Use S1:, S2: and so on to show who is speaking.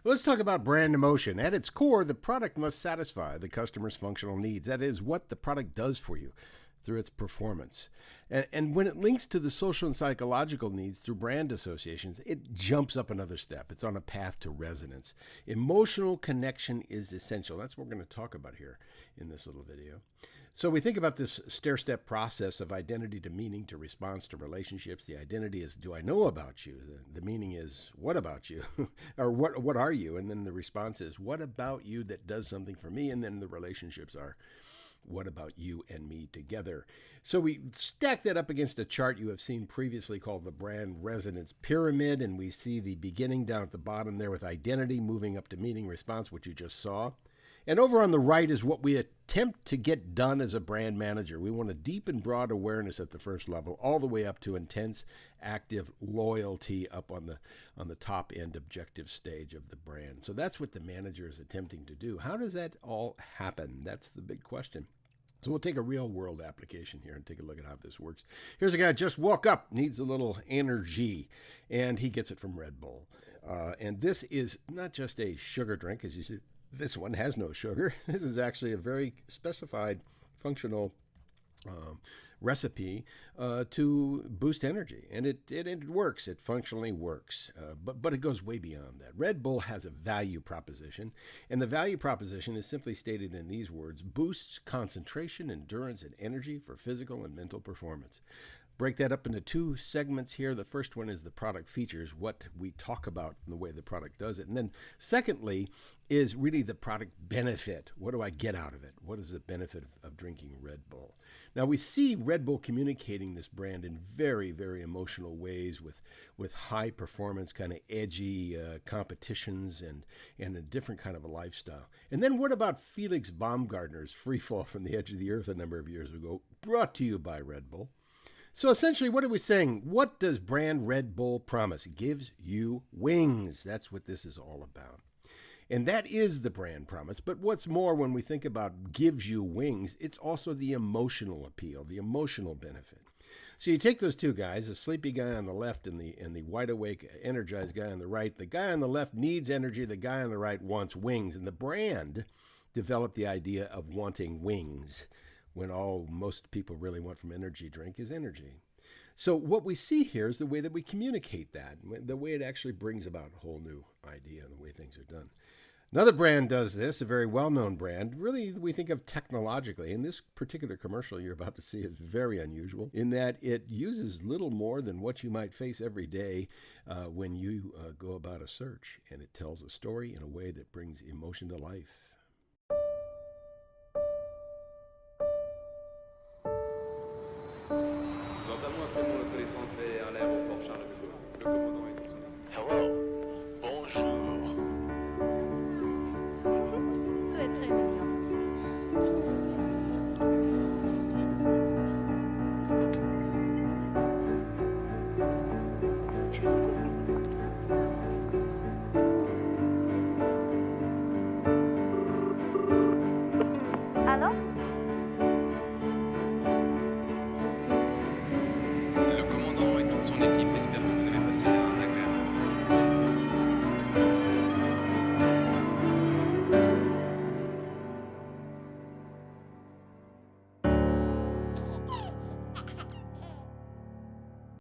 S1: Let's talk about brand emotion. At its core, the product must satisfy the customer's functional needs. That is what the product does for you through its performance. And when it links to the social and psychological needs through brand associations, it jumps up another step. It's on a path to resonance. Emotional connection is essential. That's what we're going to talk about here in this little video. So we think about this stair-step process of identity to meaning to response to relationships. The identity is, do I know about you? The meaning is, what about you? Or what are you? And then the response is, what about you that does something for me? And then the relationships are, what about you and me together? So we stack that up against a chart you have seen previously called the brand resonance pyramid. And we see the beginning down at the bottom there with identity moving up to meaning response, which you just saw. And over on the right is what we attempt to get done as a brand manager. We want a deep and broad awareness at the first level, all the way up to intense, active loyalty up on the top end objective stage of the brand. So that's what the manager is attempting to do. How does that all happen? That's the big question. So we'll take a real world application here and take a look at how this works. Here's a guy just woke up, needs a little energy, and he gets it from Red Bull. And this is not just a sugar drink, as you see. This one has no sugar. This is actually a very specified functional recipe to boost energy. And it works. It functionally works. But it goes way beyond that. Red Bull has a value proposition. And the value proposition is simply stated in these words: boosts concentration, endurance, and energy for physical and mental performance. Break that up into two segments here. The first one is the product features, what we talk about and the way the product does it. And then secondly is really the product benefit. What do I get out of it? What is the benefit of drinking Red Bull? Now we see Red Bull communicating this brand in very, very emotional ways with high performance, kind of edgy competitions and a different kind of a lifestyle. And then what about Felix Baumgartner's Free Fall from the Edge of the Earth a number of years ago, brought to you by Red Bull? So essentially, what are we saying? What does brand Red Bull promise? It gives you wings. That's what this is all about. And that is the brand promise. But what's more, when we think about gives you wings, it's also the emotional appeal, the emotional benefit. So you take those two guys, the sleepy guy on the left and the wide awake, energized guy on the right. The guy on the left needs energy. The guy on the right wants wings. And the brand developed the idea of wanting wings, when all most people really want from energy drink is energy. So what we see here is the way that we communicate that, the way it actually brings about a whole new idea and the way things are done. Another brand does this, a very well-known brand. Really, we think of technologically, and this particular commercial you're about to see is very unusual in that it uses little more than what you might face every day when you go about a search, and it tells a story in a way that brings emotion to life.
S2: Hello. Bonjour.
S3: Très très mignon. Allô?
S2: Le commandant et toute son équipe espèrent